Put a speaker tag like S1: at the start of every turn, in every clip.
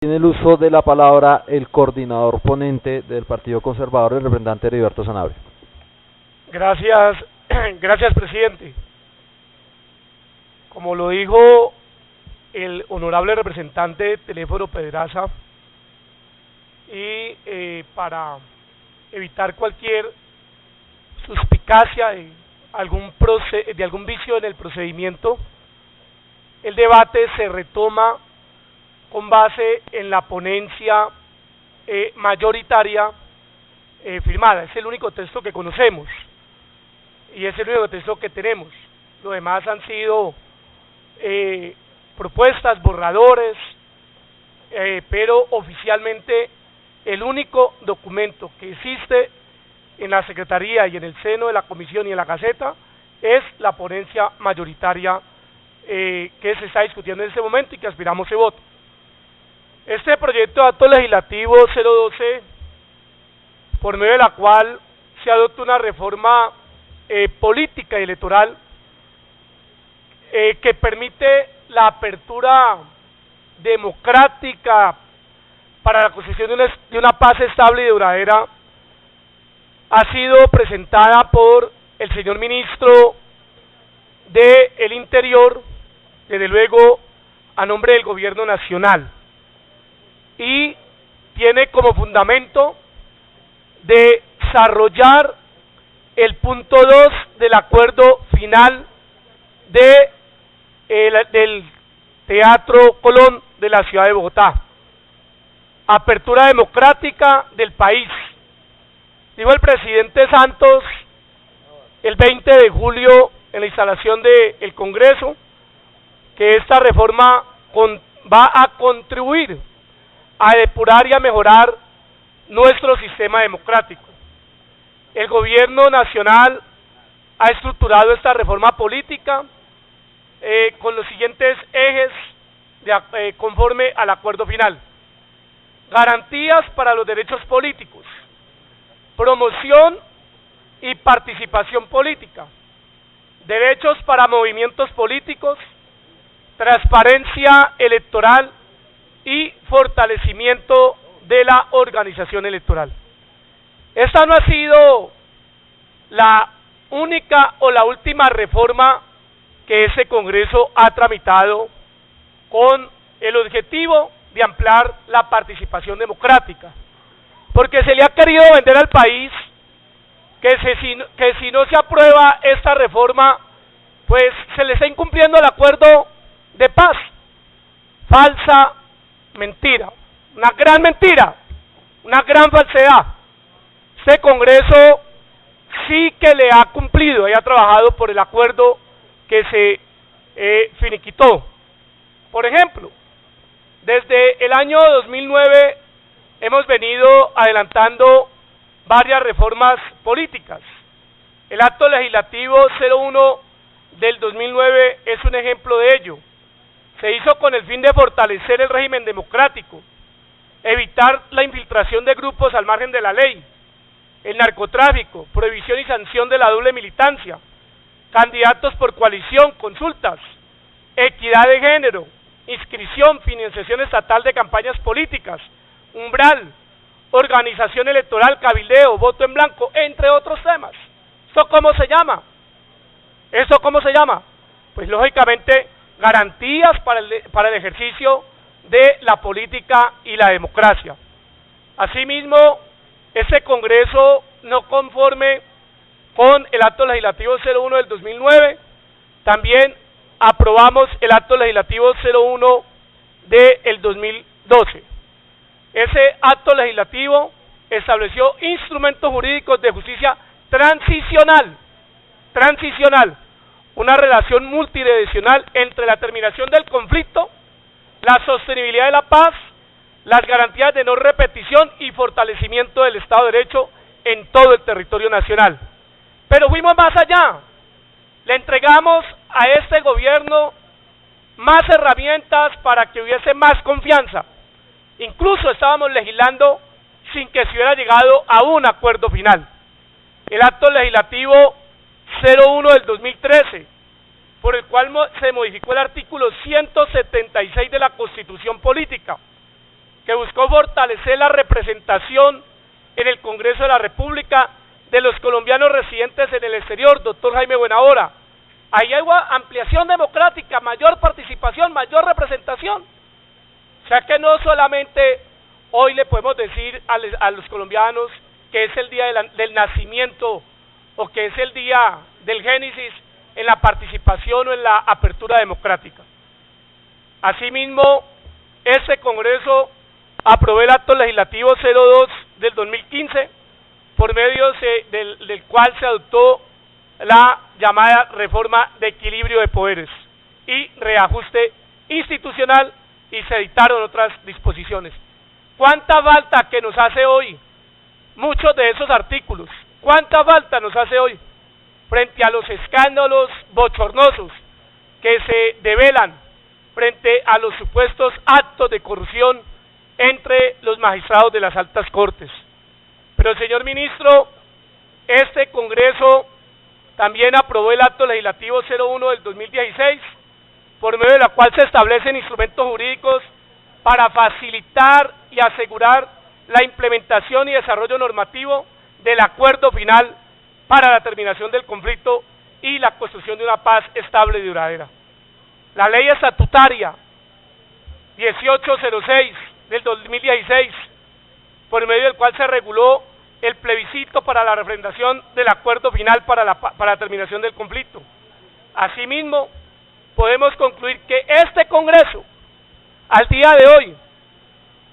S1: Tiene el uso de la palabra el coordinador ponente del Partido Conservador, el representante Heriberto Sanabria.
S2: Gracias, gracias, presidente. Como lo dijo el honorable representante de Teléfono Pedraza, y para evitar cualquier suspicacia de algún vicio en el procedimiento, el debate se retoma con base en la ponencia mayoritaria firmada. Es el único texto que conocemos y es el único texto que tenemos. Lo demás han sido propuestas, borradores, pero oficialmente el único documento que existe en la Secretaría y en el seno de la Comisión y en la Gaceta es la ponencia mayoritaria que se está discutiendo en este momento y que aspiramos se vote. Este proyecto de acto legislativo 012, por medio de la cual se adopta una reforma política y electoral que permite la apertura democrática para la construcción de una paz estable y duradera, ha sido presentada por el señor ministro del Interior, desde luego a nombre del Gobierno Nacional, y tiene como fundamento desarrollar el punto 2 del acuerdo final del Teatro Colón de la ciudad de Bogotá. Apertura democrática del país. Dijo el presidente Santos el 20 de julio en la instalación del Congreso que esta reforma va a contribuir a depurar y a mejorar nuestro sistema democrático. El gobierno nacional ha estructurado esta reforma política con los siguientes ejes conforme al acuerdo final: garantías para los derechos políticos, promoción y participación política, derechos para movimientos políticos, transparencia electoral y fortalecimiento de la organización electoral. Esta no ha sido la única o la última reforma que ese Congreso ha tramitado con el objetivo de ampliar la participación democrática, porque se le ha querido vender al país que si no se aprueba esta reforma, pues se le está incumpliendo el acuerdo de paz. Falsa mentira, una gran falsedad. Este Congreso sí que le ha cumplido y ha trabajado por el acuerdo que se finiquitó. Por ejemplo, desde el año 2009 hemos venido adelantando varias reformas políticas. El acto legislativo 01 del 2009 es un ejemplo de ello. Se hizo con el fin de fortalecer el régimen democrático, evitar la infiltración de grupos al margen de la ley, el narcotráfico, prohibición y sanción de la doble militancia, candidatos por coalición, consultas, equidad de género, inscripción, financiación estatal de campañas políticas, umbral, organización electoral, cabildeo, voto en blanco, entre otros temas. ¿Esto cómo se llama? Pues lógicamente garantías para el ejercicio de la política y la democracia. Asimismo, este Congreso, no conforme con el acto legislativo 01 del 2009, también aprobamos el acto legislativo 01 del 2012. Ese acto legislativo estableció instrumentos jurídicos de justicia transicional, una relación multidireccional entre la terminación del conflicto, la sostenibilidad de la paz, las garantías de no repetición y fortalecimiento del Estado de Derecho en todo el territorio nacional. Pero fuimos más allá, le entregamos a este gobierno más herramientas para que hubiese más confianza. Incluso estábamos legislando sin que se hubiera llegado a un acuerdo final. El acto legislativo 01 del 2013, por el cual se modificó el artículo 176 de la Constitución Política, que buscó fortalecer la representación en el Congreso de la República de los colombianos residentes en el exterior, doctor Jaime Buenahora. Ahí hay ampliación democrática, mayor participación, mayor representación. O sea que no solamente hoy le podemos decir a los colombianos que es el día del nacimiento o que es el día del génesis en la participación o en la apertura democrática. Asimismo, este Congreso aprobó el acto legislativo 02 del 2015, por medio del cual se adoptó la llamada reforma de equilibrio de poderes y reajuste institucional, y se dictaron otras disposiciones. ¿Cuánta falta que nos hace hoy muchos de esos artículos? ¿Cuánta falta nos hace hoy frente a los escándalos bochornosos que se develan frente a los supuestos actos de corrupción entre los magistrados de las altas cortes? Pero, señor ministro, este Congreso también aprobó el acto legislativo 01 del 2016, por medio de la cual se establecen instrumentos jurídicos para facilitar y asegurar la implementación y desarrollo normativo del acuerdo final para la terminación del conflicto y la construcción de una paz estable y duradera. La ley estatutaria 1806 del 2016, por medio del cual se reguló el plebiscito para la refrendación del acuerdo final para la terminación del conflicto. Asimismo, podemos concluir que este Congreso, al día de hoy,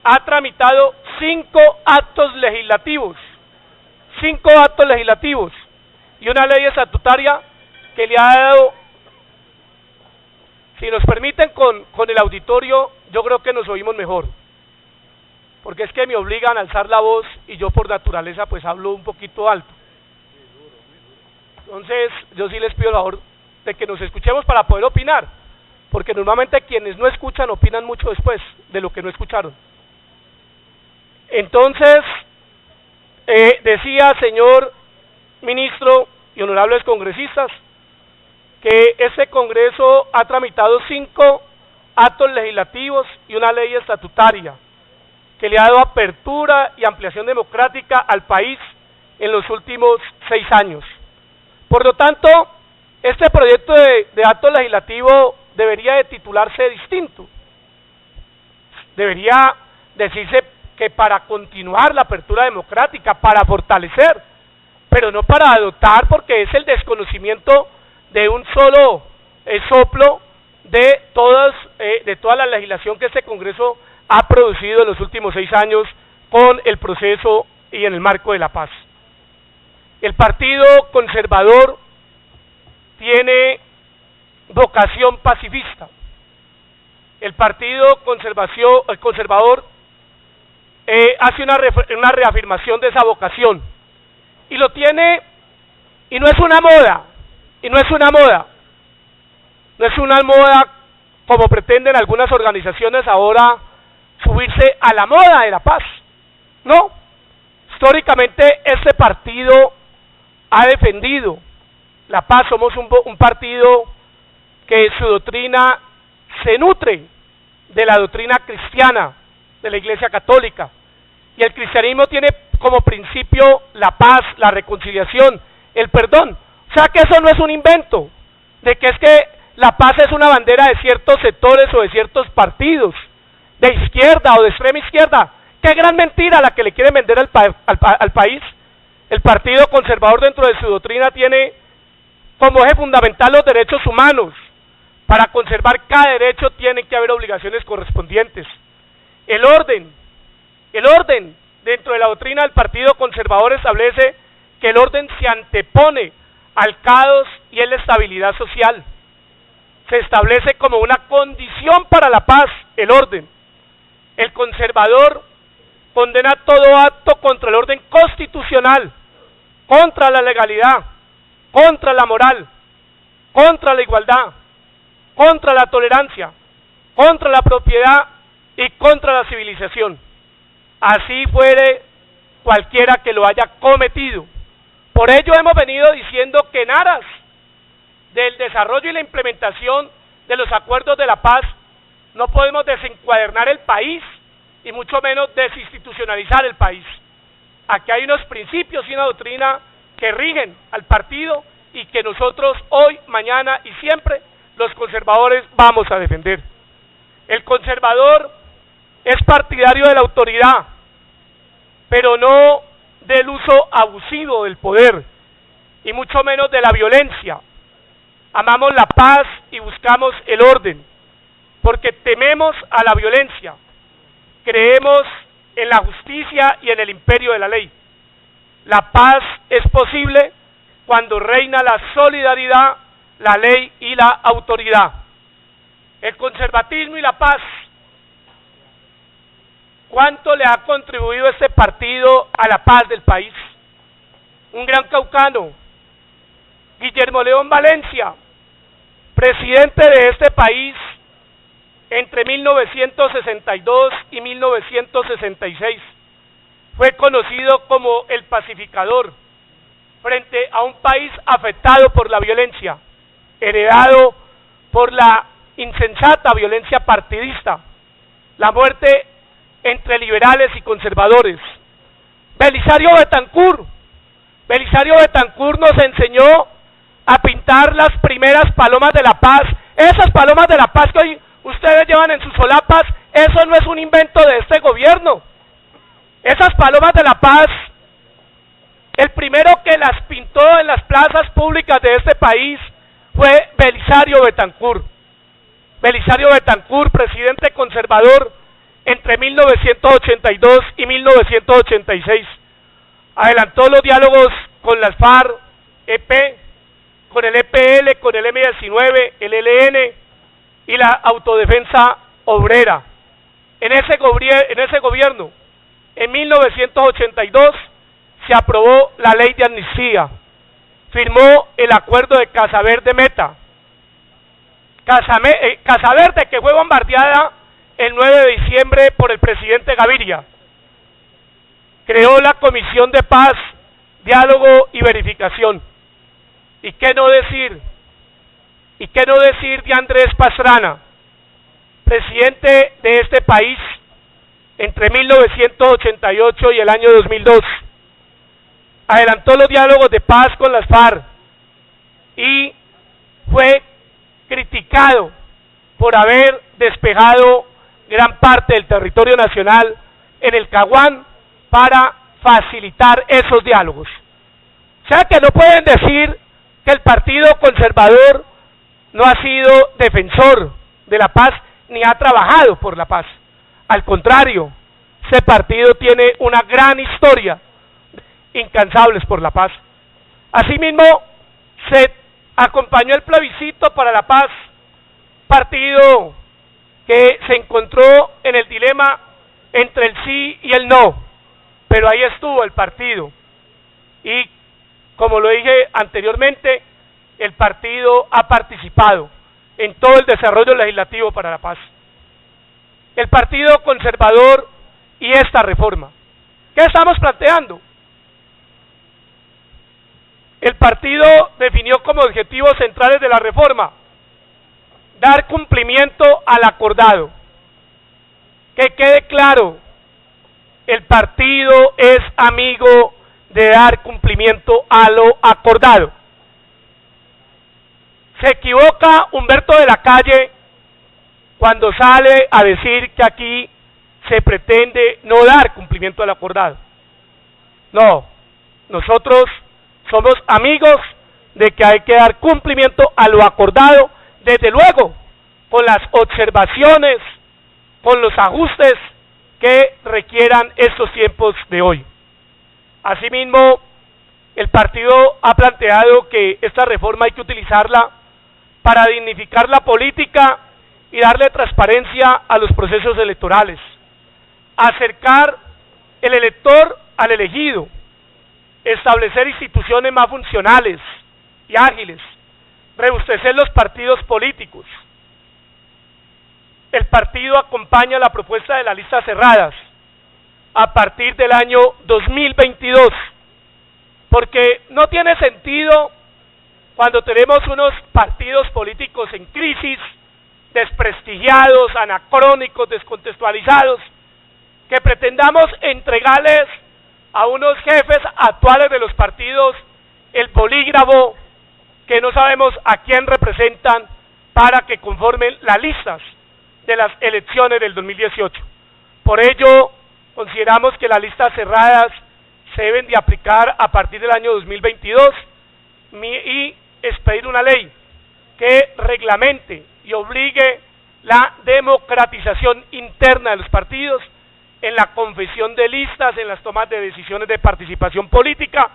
S2: ha tramitado 5 actos legislativos y una ley estatutaria que le ha dado, si nos permiten con el auditorio, yo creo que nos oímos mejor, porque es que me obligan a alzar la voz y yo por naturaleza pues hablo un poquito alto. Entonces yo sí les pido el favor de que nos escuchemos para poder opinar, porque normalmente quienes no escuchan opinan mucho después de lo que no escucharon. Entonces, decía, señor ministro y honorables congresistas, que este Congreso ha tramitado 5 actos legislativos y una ley estatutaria que le ha dado apertura y ampliación democrática al país en los últimos 6 años. Por lo tanto, este proyecto de acto legislativo debería de titularse distinto. Debería decirse que para continuar la apertura democrática, para fortalecer, pero no para adoptar, porque es el desconocimiento de un solo soplo de toda la legislación que este Congreso ha producido en los últimos 6 años con el proceso y en el marco de la paz. El Partido Conservador tiene vocación pacifista. El Partido Conservador hace una reafirmación de esa vocación, y lo tiene, y no es una moda, como pretenden algunas organizaciones ahora subirse a la moda de la paz. No, históricamente este partido ha defendido la paz. Somos un partido que su doctrina se nutre de la doctrina cristiana de la Iglesia Católica, y el cristianismo tiene como principio la paz, la reconciliación, el perdón. O sea que eso no es un invento, de que es que la paz es una bandera de ciertos sectores o de ciertos partidos, de izquierda o de extrema izquierda. ¡Qué gran mentira la que le quieren vender al país! El Partido Conservador, dentro de su doctrina, tiene como eje fundamental los derechos humanos. Para conservar cada derecho tienen que haber obligaciones correspondientes. El orden dentro de la doctrina del Partido Conservador establece que el orden se antepone al caos y a la estabilidad social. Se establece como una condición para la paz el orden. El conservador condena todo acto contra el orden constitucional, contra la legalidad, contra la moral, contra la igualdad, contra la tolerancia, contra la propiedad y contra la civilización, así fuere cualquiera que lo haya cometido. Por ello hemos venido diciendo que en aras del desarrollo y la implementación de los acuerdos de la paz no podemos desencuadernar el país y mucho menos desinstitucionalizar el país. Aquí hay unos principios y una doctrina que rigen al partido y que nosotros hoy, mañana y siempre los conservadores vamos a defender. El conservador es partidario de la autoridad, pero no del uso abusivo del poder y mucho menos de la violencia. Amamos la paz y buscamos el orden, porque tememos a la violencia. Creemos en la justicia y en el imperio de la ley. La paz es posible cuando reina la solidaridad, la ley y la autoridad. El conservatismo y la paz. ¿Cuánto le ha contribuido este partido a la paz del país? Un gran caucano, Guillermo León Valencia, presidente de este país entre 1962 y 1966, fue conocido como el pacificador frente a un país afectado por la violencia, heredado por la insensata violencia partidista, la muerte entre liberales y conservadores. Belisario Betancur nos enseñó a pintar las primeras palomas de la paz. Esas palomas de la paz que hoy ustedes llevan en sus solapas, eso no es un invento de este gobierno. Esas palomas de la paz, el primero que las pintó en las plazas públicas de este país fue Belisario Betancur. Belisario Betancur, presidente conservador entre 1982 y 1986. Adelantó los diálogos con las FARC-EP, con el EPL, con el M-19, el ELN y la autodefensa obrera. En ese gobierno, en 1982, se aprobó la ley de amnistía, firmó el acuerdo de Casa Verde Meta, Casa Verde que fue bombardeada el 9 de diciembre por el presidente Gaviria. Creó la Comisión de Paz, Diálogo y Verificación. ¿Y qué no decir? ¿Y qué no decir de Andrés Pastrana, presidente de este país entre 1988 y el año 2002? Adelantó los diálogos de paz con las FARC y fue criticado por haber despejado gran parte del territorio nacional en el Caguán para facilitar esos diálogos. O sea que no pueden decir que el Partido Conservador no ha sido defensor de la paz ni ha trabajado por la paz. Al contrario, ese partido tiene una gran historia, incansables por la paz. Asimismo, se acompañó el plebiscito para la paz, partido que se encontró en el dilema entre el sí y el no, pero ahí estuvo el partido. Y como lo dije anteriormente, el partido ha participado en todo el desarrollo legislativo para la paz. El Partido Conservador y esta reforma. ¿Qué estamos planteando? El partido definió como objetivos centrales de la reforma dar cumplimiento al acordado. Que quede claro, el partido es amigo de dar cumplimiento a lo acordado. Se equivoca Humberto de la Calle cuando sale a decir que aquí se pretende no dar cumplimiento al acordado. No, nosotros somos amigos de que hay que dar cumplimiento a lo acordado, desde luego, con las observaciones, con los ajustes que requieran estos tiempos de hoy. Asimismo, el partido ha planteado que esta reforma hay que utilizarla para dignificar la política y darle transparencia a los procesos electorales, acercar el elector al elegido, establecer instituciones más funcionales y ágiles, rebustecer los partidos políticos. El partido acompaña la propuesta de las listas cerradas a partir del año 2022, porque no tiene sentido cuando tenemos unos partidos políticos en crisis, desprestigiados, anacrónicos, descontextualizados, pretendamos entregarles a unos jefes actuales de los partidos el bolígrafo que no sabemos a quién representan para que conformen las listas de las elecciones del 2018. Por ello, consideramos que las listas cerradas se deben de aplicar a partir del año 2022 y expedir una ley que reglamente y obligue la democratización interna de los partidos en la confección de listas, en las tomas de decisiones de participación política,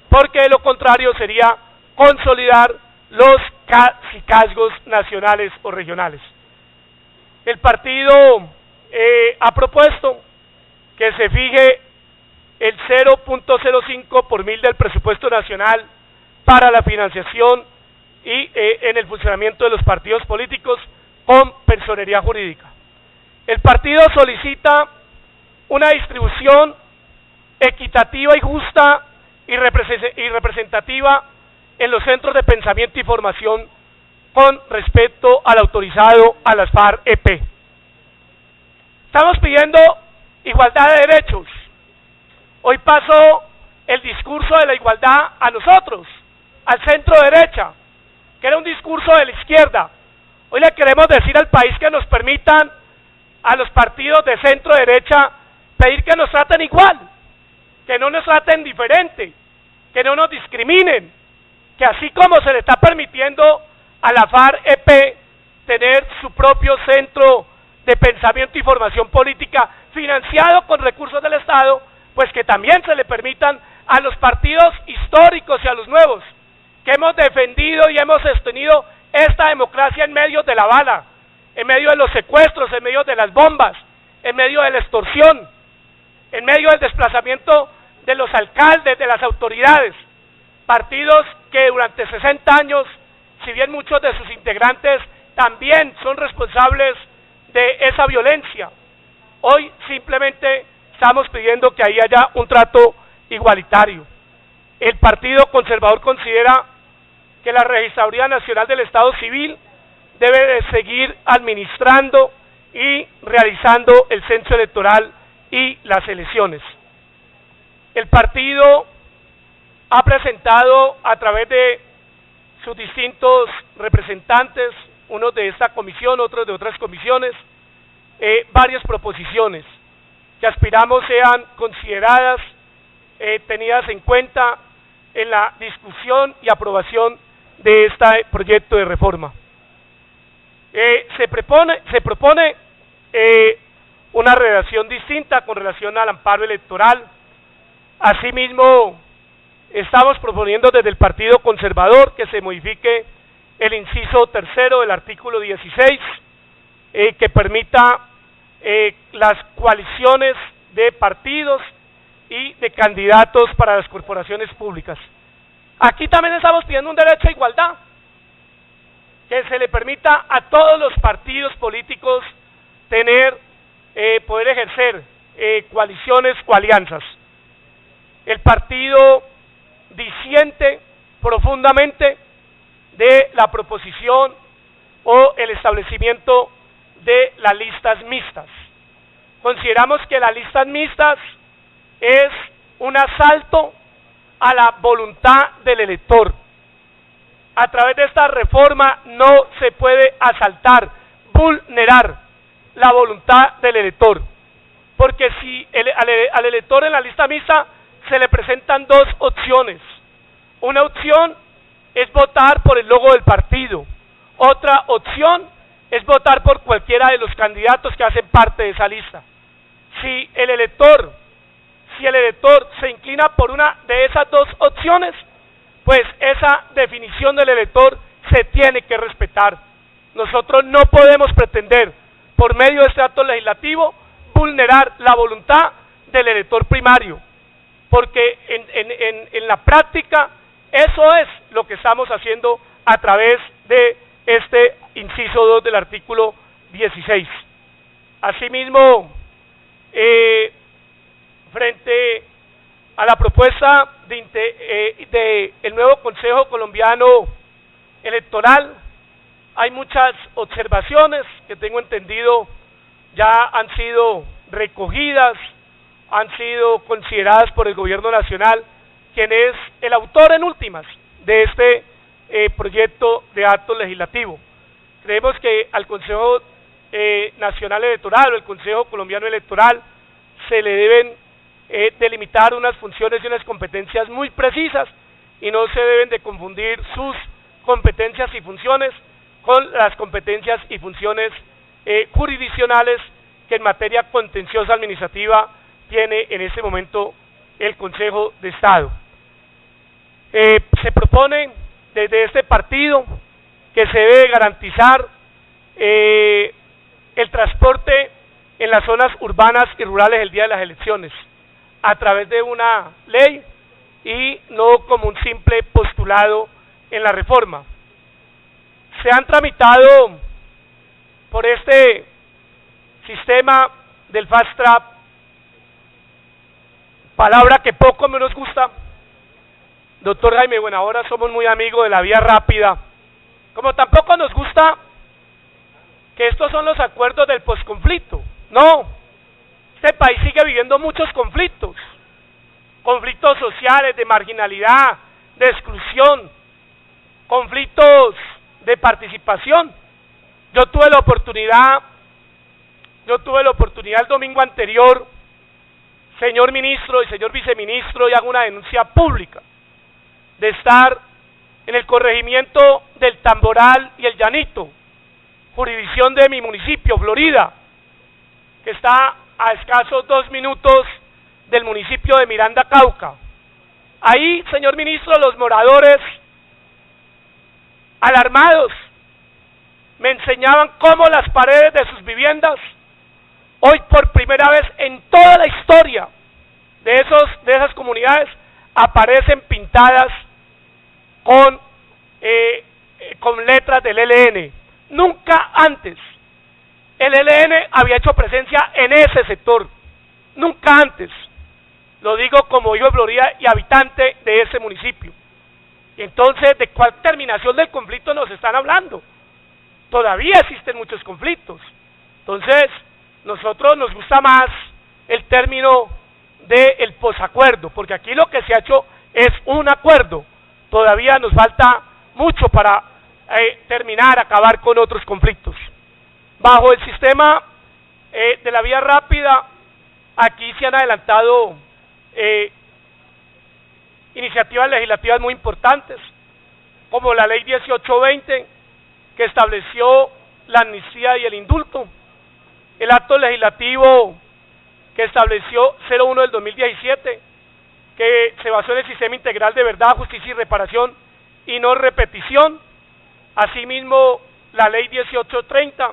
S2: porque de lo contrario sería consolidar los cacicazgos nacionales o regionales. El partido ha propuesto que se fije el 0.05 por mil del presupuesto nacional para la financiación y en el funcionamiento de los partidos políticos con personería jurídica. El partido solicita una distribución equitativa y justa y representativa en los centros de pensamiento y formación con respecto al autorizado a las FARC-EP. Estamos pidiendo igualdad de derechos. Hoy pasó el discurso de la igualdad a nosotros, al centro derecha, que era un discurso de la izquierda. Hoy le queremos decir al país que nos permitan a los partidos de centro derecha pedir que nos traten igual, que no nos traten diferente, que no nos discriminen, que así como se le está permitiendo a la FARC-EP tener su propio centro de pensamiento y formación política financiado con recursos del Estado, pues que también se le permitan a los partidos históricos y a los nuevos, que hemos defendido y hemos sostenido esta democracia en medio de la bala, en medio de los secuestros, en medio de las bombas, en medio de la extorsión, en medio del desplazamiento de los alcaldes, de las autoridades, partidos que durante 60 años, si bien muchos de sus integrantes también son responsables de esa violencia, hoy simplemente estamos pidiendo que ahí haya un trato igualitario. El Partido Conservador considera que la Registraduría Nacional del Estado Civil debe de seguir administrando y realizando el censo electoral y las elecciones. El partido ha presentado a través de sus distintos representantes, unos de esta comisión, otros de otras comisiones, varias proposiciones que aspiramos sean consideradas, tenidas en cuenta en la discusión y aprobación de este proyecto de reforma. Se propone una redacción distinta con relación al amparo electoral. Asimismo, estamos proponiendo desde el Partido Conservador que se modifique el inciso tercero del artículo 16, que permita las coaliciones de partidos y de candidatos para las corporaciones públicas. Aquí también estamos pidiendo un derecho a igualdad, que se le permita a todos los partidos políticos tener, poder ejercer coaliciones o alianzas. El partido disiente profundamente de la proposición o el establecimiento de las listas mixtas. Consideramos que las listas mixtas es un asalto a la voluntad del elector. A través de esta reforma no se puede asaltar, vulnerar la voluntad del elector, porque si al elector en la lista mixta se le presentan dos opciones. Una opción es votar por el logo del partido, otra opción es votar por cualquiera de los candidatos que hacen parte de esa lista. Si el elector se inclina por una de esas dos opciones, pues esa definición del elector se tiene que respetar. Nosotros no podemos pretender, por medio de este acto legislativo, vulnerar la voluntad del elector primario, porque en la práctica eso es lo que estamos haciendo a través de este inciso 2 del artículo 16. Asimismo, frente a la propuesta de el nuevo Consejo Colombiano Electoral, hay muchas observaciones que tengo entendido ya han sido recogidas han sido consideradas por el gobierno nacional, quien es el autor en últimas de este proyecto de acto legislativo. Creemos que al Consejo Nacional Electoral o el Consejo Colombiano Electoral se le deben delimitar unas funciones y unas competencias muy precisas y no se deben de confundir sus competencias y funciones con las competencias y funciones jurisdiccionales que en materia contenciosa administrativa tiene en este momento el Consejo de Estado. Se propone desde este partido que se debe garantizar el transporte en las zonas urbanas y rurales el día de las elecciones a través de una ley y no como un simple postulado en la reforma. Se han tramitado por este sistema del fast track, palabra que poco me nos gusta, doctor Jaime Buenahora, somos muy amigos de la vía rápida, como tampoco nos gusta que estos son los acuerdos del posconflicto. No, este país sigue viviendo muchos conflictos, conflictos sociales, de marginalidad, de exclusión, conflictos de participación. Yo tuve la oportunidad el domingo anterior, señor ministro y señor viceministro, y hago una denuncia pública, de estar en el corregimiento del Tamboral y el Llanito, jurisdicción de mi municipio, Florida, que está a escasos 2 minutos del municipio de Miranda, Cauca. Ahí, señor ministro, los moradores, alarmados, me enseñaban cómo las paredes de sus viviendas, hoy por primera vez en toda la historia de esas comunidades, aparecen pintadas con letras del ELN. Nunca antes el ELN había hecho presencia en ese sector, nunca antes. Lo digo como hijo de Florida y habitante de ese municipio. Y entonces, ¿de cuál terminación del conflicto nos están hablando? Todavía existen muchos conflictos. Entonces, nosotros nos gusta más el término del posacuerdo, porque aquí lo que se ha hecho es un acuerdo. Todavía nos falta mucho para terminar, acabar con otros conflictos. Bajo el sistema de la vía rápida, aquí se han adelantado iniciativas legislativas muy importantes, como la ley 1820, que estableció la amnistía y el indulto, el acto legislativo que estableció 01 del 2017, que se basó en el sistema integral de verdad, justicia y reparación y no repetición. Asimismo, la ley 1830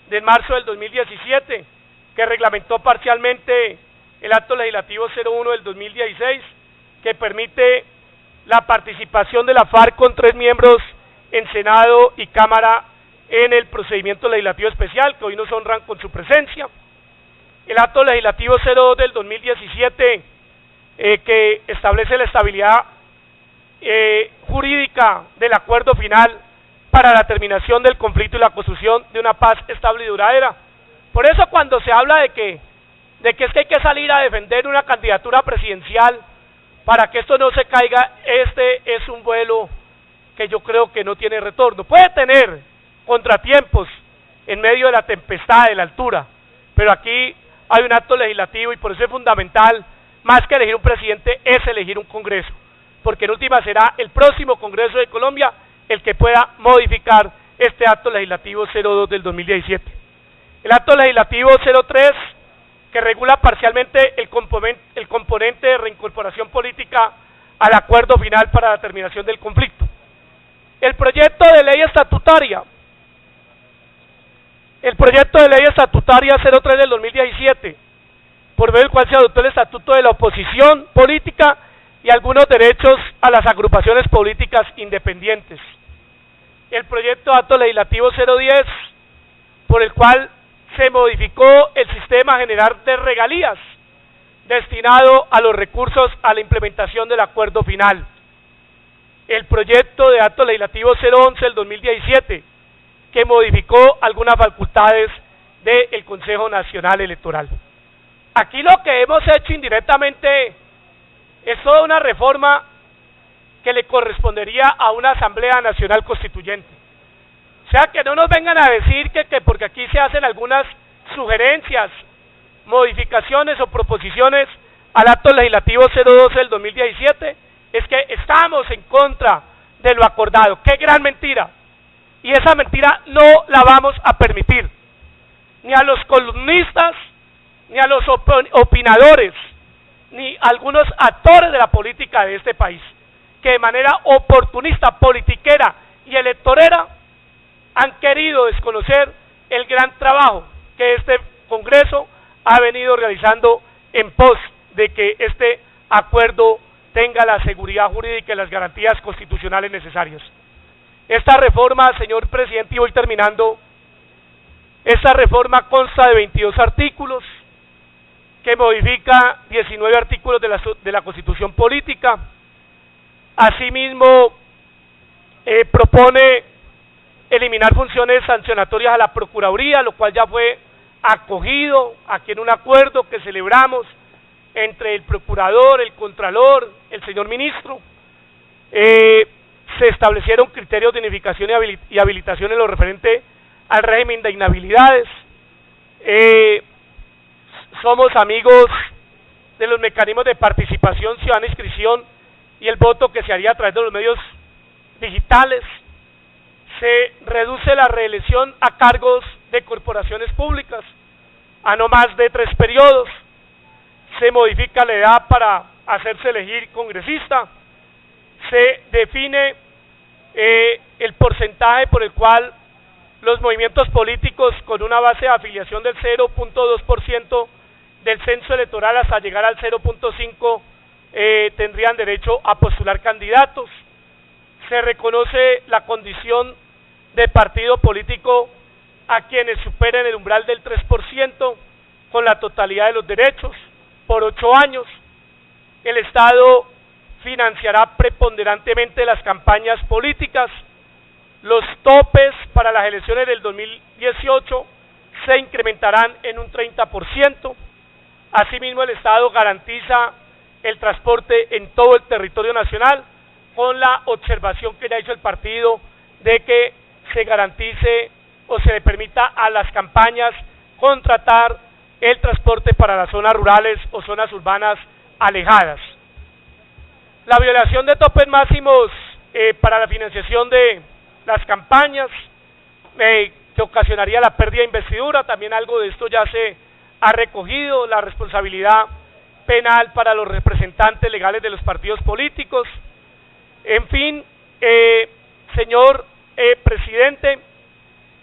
S2: de marzo del 2017, que reglamentó parcialmente el acto legislativo 01 del 2016, que permite la participación de la FARC con 3 miembros en Senado y Cámara en el procedimiento legislativo especial, que hoy nos honran con su presencia. El acto legislativo 02 del 2017, que establece la estabilidad jurídica del acuerdo final para la terminación del conflicto y la construcción de una paz estable y duradera. Por eso, cuando se habla de que es que hay que salir a defender una candidatura presidencial para que esto no se caiga, este es un vuelo que yo creo que no tiene retorno. Puede tener contratiempos en medio de la tempestad, de la altura, pero aquí hay un acto legislativo y por eso es fundamental, más que elegir un presidente, es elegir un Congreso, porque en última será el próximo Congreso de Colombia el que pueda modificar este acto legislativo 02 del 2017. El acto legislativo 03, que regula parcialmente el componente de reincorporación política al acuerdo final para la terminación del conflicto. El proyecto de ley estatutaria 03 del 2017, por medio del cual se adoptó el estatuto de la oposición política y algunos derechos a las agrupaciones políticas independientes. El proyecto de acto legislativo 010, por el cual se modificó el sistema general de regalías destinado a los recursos a la implementación del acuerdo final. El proyecto de acto legislativo 011 del 2017, que modificó algunas facultades del Consejo Nacional Electoral. aquí lo que hemos hecho indirectamente es toda una reforma que le correspondería a una Asamblea Nacional Constituyente. O sea, que no nos vengan a decir que porque aquí se hacen algunas sugerencias, modificaciones o proposiciones al acto legislativo 012 del 2017, es que estamos en contra de lo acordado. ¡Qué gran mentira! Y esa mentira no la vamos a permitir, ni a los columnistas, ni a los opinadores, ni a algunos actores de la política de este país, que de manera oportunista, politiquera y electorera han querido desconocer el gran trabajo que este Congreso ha venido realizando en pos de que este acuerdo tenga la seguridad jurídica y las garantías constitucionales necesarias. Esta reforma, señor presidente, y voy terminando, esta reforma consta de 22 artículos, que modifica 19 artículos de la Constitución Política. Asimismo, propone eliminar funciones sancionatorias a la Procuraduría, lo cual ya fue acogido aquí en un acuerdo que celebramos entre el Procurador, el Contralor, el señor Ministro. Se establecieron criterios de unificación y habilitación en lo referente al régimen de inhabilidades. Somos amigos de los mecanismos de participación ciudadana, inscripción y el voto que se haría a través de los medios digitales. Se reduce la reelección a cargos de corporaciones públicas a no más de 3 periodos. Se modifica la edad para hacerse elegir congresista. Se define el porcentaje por el cual los movimientos políticos con una base de afiliación del 0.2% del censo electoral hasta llegar al 0.5 tendrían derecho a postular candidatos. Se reconoce la condición de partido político a quienes superen el umbral del 3% con la totalidad de los derechos por 8 años. El Estado financiará preponderantemente las campañas políticas. Los topes para las elecciones del 2018 se incrementarán en un 30%. Asimismo, el Estado garantiza el transporte en todo el territorio nacional, con la observación que ya hizo el partido de que se garantice o se le permita a las campañas contratar el transporte para las zonas rurales o zonas urbanas alejadas. La violación de topes máximos para la financiación de las campañas que ocasionaría la pérdida de investidura, también algo de esto ya se ha recogido. La responsabilidad penal para los representantes legales de los partidos políticos. En fin, señor presidente,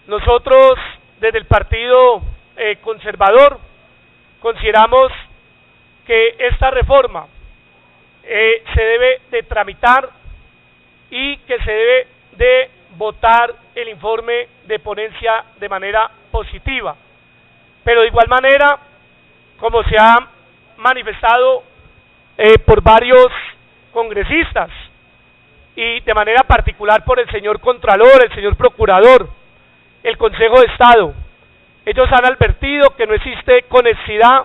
S2: nosotros desde el Partido Conservador consideramos que esta reforma se debe de tramitar y que se debe de votar el informe de ponencia de manera positiva, pero de igual manera, como se ha manifestado por varios congresistas y de manera particular por el señor Contralor, el señor Procurador, el Consejo de Estado, ellos han advertido que no existe conexidad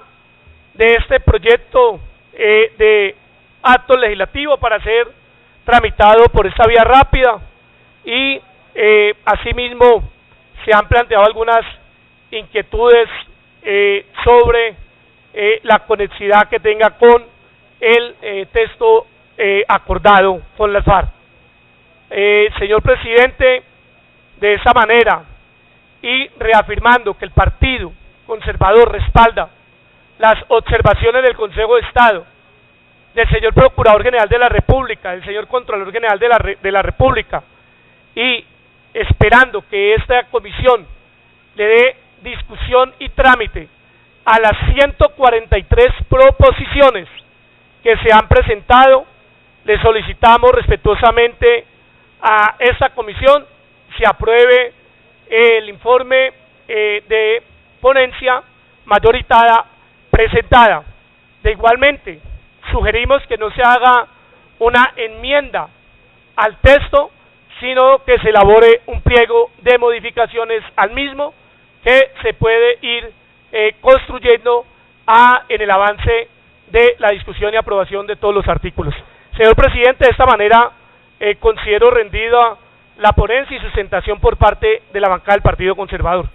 S2: de este proyecto de acto legislativo para ser tramitado por esta vía rápida y asimismo se han planteado algunas inquietudes sobre la conexidad que tenga con el texto acordado con las FARC. Señor presidente, de esa manera y reafirmando que el Partido Conservador respalda las observaciones del Consejo de Estado, del señor Procurador General de la República, del señor Contralor General de la República, y esperando que esta comisión le dé discusión y trámite a las 143 proposiciones que se han presentado, le solicitamos respetuosamente a esta comisión se apruebe el informe de ponencia mayoritaria presentada. De igualmente, sugerimos que no se haga una enmienda al texto, sino que se elabore un pliego de modificaciones al mismo que se puede ir construyendo en el avance de la discusión y aprobación de todos los artículos. Señor presidente, de esta manera considero rendida la ponencia y sustentación por parte de la bancada del Partido Conservador.